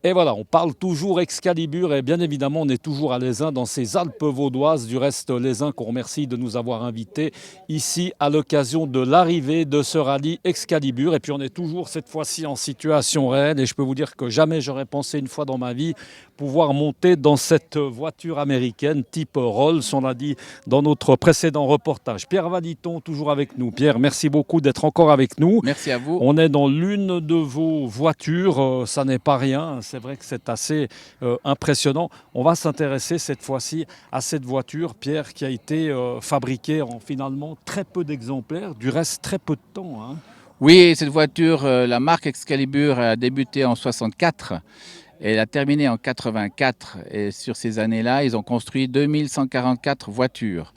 Et voilà, on parle toujours Excalibur et bien évidemment, on est toujours à Lézin, dans ces Alpes vaudoises. Du reste, Lézin qu'on remercie de nous avoir invités ici à l'occasion de l'arrivée de ce rallye Excalibur. Et puis on est toujours cette fois-ci en situation réelle et je peux vous dire que jamais j'aurais pensé une fois dans ma vie pouvoir monter dans cette voiture américaine type Rolls, on l'a dit dans notre précédent reportage. Pierre Vaditon, toujours avec nous. Pierre, merci beaucoup d'être encore avec nous. Merci à vous. On est dans l'une de vos voitures, ça n'est pas rien, c'est vrai que c'est assez impressionnant. On va s'intéresser cette fois-ci à cette voiture, Pierre, qui a été fabriquée en finalement très peu d'exemplaires, du reste très peu de temps, hein. Oui, cette voiture, la marque Excalibur a débuté en 64 et elle a terminé en 84. Et sur ces années-là, ils ont construit 2144 voitures.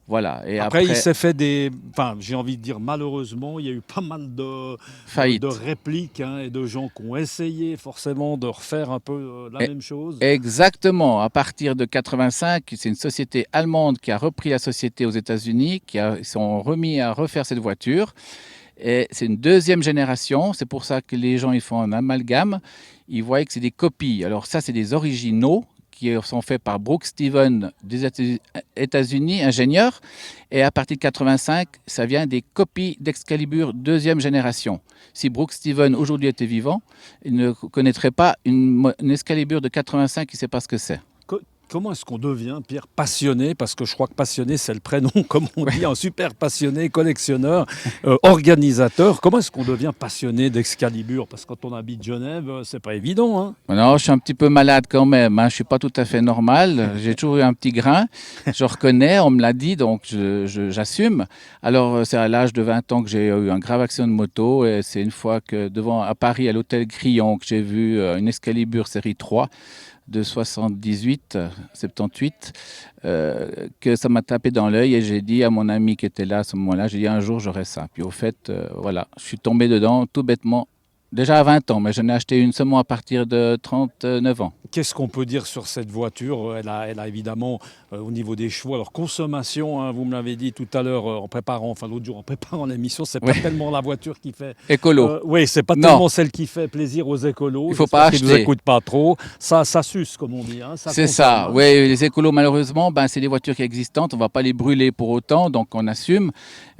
Voilà. Et Après, il après, s'est fait des... Enfin, j'ai envie de dire malheureusement, il y a eu pas mal de faillite. répliques hein, et de gens qui ont essayé forcément de refaire un peu la Et- même chose. Exactement. À partir de 85, c'est une société allemande qui a repris la société aux États-Unis, ils sont remis à refaire cette voiture. Et c'est une deuxième génération. C'est pour ça que les gens ils font un amalgame. Ils voient que c'est des copies. Alors ça, c'est des originaux qui sont faits par Brooks Stevens des États-Unis, ingénieur. Et à partir de 85, ça vient des copies d'Excalibur deuxième génération. Si Brooks Stevens aujourd'hui était vivant, il ne connaîtrait pas une Excalibur de 85, il ne sait pas ce que c'est. Comment est-ce qu'on devient, Pierre, passionné? Parce que je crois que passionné, c'est le prénom, comme on dit, un super passionné, collectionneur, organisateur. Comment est-ce qu'on devient passionné d'Excalibur? Parce que quand on habite Genève, c'est pas évident, hein. Non, je suis un petit peu malade quand même, hein. Je suis pas tout à fait normal. J'ai toujours eu un petit grain. Je reconnais, on me l'a dit, donc j'assume. Alors, c'est à l'âge de 20 ans que j'ai eu un grave accident de moto. Et c'est une fois que à Paris, à l'hôtel Crillon, que j'ai vu une Excalibur série 3 de 78, 78, que ça m'a tapé dans l'œil et j'ai dit à mon ami qui était là à ce moment-là, j'ai dit un jour j'aurai ça. Puis au fait, voilà, je suis tombé dedans tout bêtement. Déjà à 20 ans, mais j'en ai acheté une seulement à partir de 39 ans. Qu'est-ce qu'on peut dire sur cette voiture? Elle a évidemment, au niveau des chevaux, alors consommation, hein, vous me l'avez dit tout à l'heure en préparant, enfin l'autre jour en préparant l'émission, c'est pas Oui, tellement la voiture qui fait... écolo. Oui, c'est pas Non, tellement celle qui fait plaisir aux écolos. il faut pas J'espère qu'ils nous acheter. écoutent pas trop. Ça suce, comme on dit, hein, ça C'est consomme, ça. hein. Oui, les écolos, malheureusement, ben, c'est des voitures qui existantes. On ne va pas les brûler pour autant, donc on assume.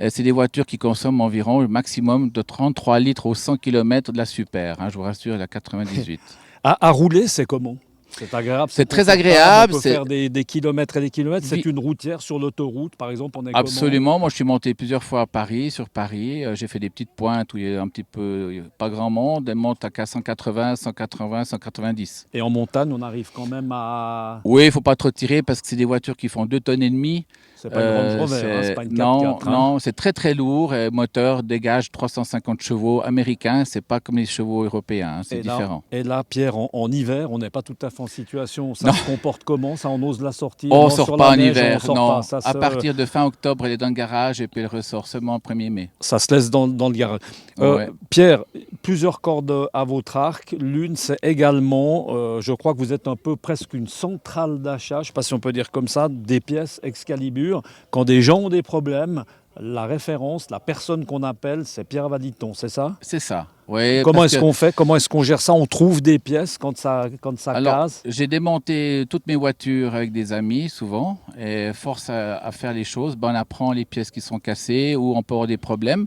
C'est des voitures qui consomment environ le maximum de 33 litres au 100 km de la super, hein, je vous rassure, la 98. À rouler, c'est comment? C'est agréable, c'est C'est très confortable, on agréable. peut faire des kilomètres et des kilomètres. C'est Vi- une routière sur l'autoroute, par exemple, on est comment? Absolument. Moi, je suis monté plusieurs fois à Paris, sur Paris. J'ai fait des petites pointes où il y a un petit peu, il y a pas grand monde. Elles montent à 180, 180, 190. Et en montagne, on arrive quand même à... Oui, il faut pas trop tirer parce que c'est des voitures qui font 2 tonnes et demie. C'est pas une Range Rover, hein, c'est pas une Non, 4x4, hein. non, c'est très très lourd. Et moteur dégage 350 chevaux américains. C'est pas comme les chevaux européens, hein, c'est différent. Et là, Pierre, en hiver, on n'est pas tout à fait en situation. Ça Non, se comporte comment? Ça, on ose la sortir? on Non, sort sur pas la en neige, on hiver. sort pas. Non, à partir de fin octobre, elle est dans le garage et puis elle ressort seulement le 1er mai. Ça se laisse dans le garage. Ouais. Pierre, plusieurs cordes à votre arc. L'une, c'est également, je crois que vous êtes un peu presque une centrale d'achat, je ne sais pas si on peut dire comme ça, des pièces Excalibur. Quand des gens ont des problèmes, la référence, la personne qu'on appelle, c'est Pierre Vaditon, c'est ça? C'est ça. Oui, Comment parce est-ce que qu'on fait? Comment est-ce qu'on gère ça? On trouve des pièces quand ça alors, casse? j'ai démonté toutes mes voitures avec des amis, souvent, et force à faire les choses, ben, on apprend les pièces qui sont cassées ou on peut avoir des problèmes.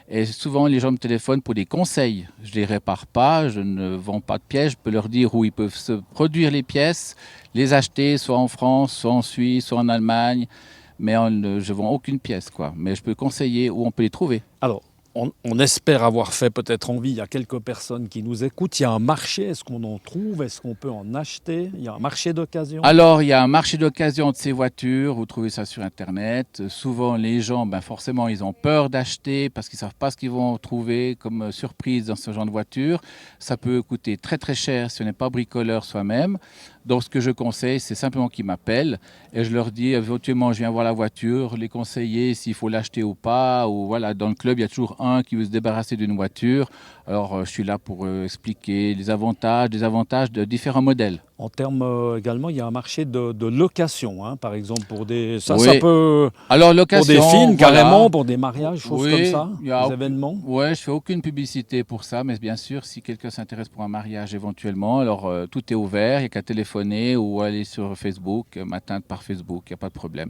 Et souvent, les gens me téléphonent pour des conseils. Je ne les répare pas, je ne vends pas de pièces, je peux leur dire où ils peuvent se produire les pièces, les acheter, soit en France, soit en Suisse, soit en Allemagne. Mais je ne vends aucune pièce, quoi. Mais je peux conseiller où on peut les trouver. Alors, on espère avoir fait peut-être envie. Il y a quelques personnes qui nous écoutent. Il y a un marché. Est-ce qu'on en trouve? Est-ce qu'on peut en acheter? Il y a un marché d'occasion? Alors, il y a un marché d'occasion de ces voitures. Vous trouvez ça sur Internet. Souvent, les gens, ben forcément, ils ont peur d'acheter parce qu'ils ne savent pas ce qu'ils vont trouver comme surprise dans ce genre de voiture. Ça peut coûter très, très cher si on n'est pas bricoleur soi-même. Donc, ce que je conseille, c'est simplement qu'ils m'appellent et je leur dis éventuellement, je viens voir la voiture, les conseiller s'il faut l'acheter ou pas. Ou voilà, dans le club, il y a toujours un qui veut se débarrasser d'une voiture, alors je suis là pour expliquer les avantages, de différents modèles. En termes également, il y a un marché de location, hein, par exemple, pour des... Ça Oui. peut... Alors, Pour location, des films, voilà. carrément, pour des mariages, choses Oui, comme ça, il y a des aucun- événements. Ouais, je fais aucune publicité pour ça, mais bien sûr, si quelqu'un s'intéresse pour un mariage éventuellement, alors tout est ouvert, il n'y a qu'à téléphoner ou aller sur Facebook, m'atteindre par Facebook, il n'y a pas de problème.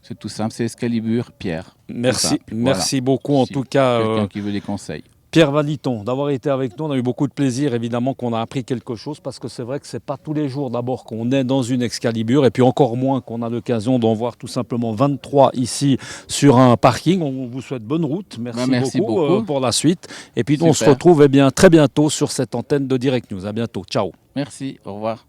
C'est tout simple, c'est Excalibur Pierre. Tout Merci, simple, merci voilà. beaucoup en Si tout cas. quelqu'un qui veut des conseils. Pierre Valiton, d'avoir été avec nous. On a eu beaucoup de plaisir, évidemment, qu'on a appris quelque chose, parce que c'est vrai que c'est pas tous les jours d'abord qu'on est dans une Excalibur, et puis encore moins qu'on a l'occasion d'en voir tout simplement 23 ici sur un parking. On vous souhaite bonne route. Merci beaucoup, pour la suite. Et puis on se Super. retrouve très bientôt sur cette antenne de Direct News. À bientôt. Ciao. Merci, au revoir.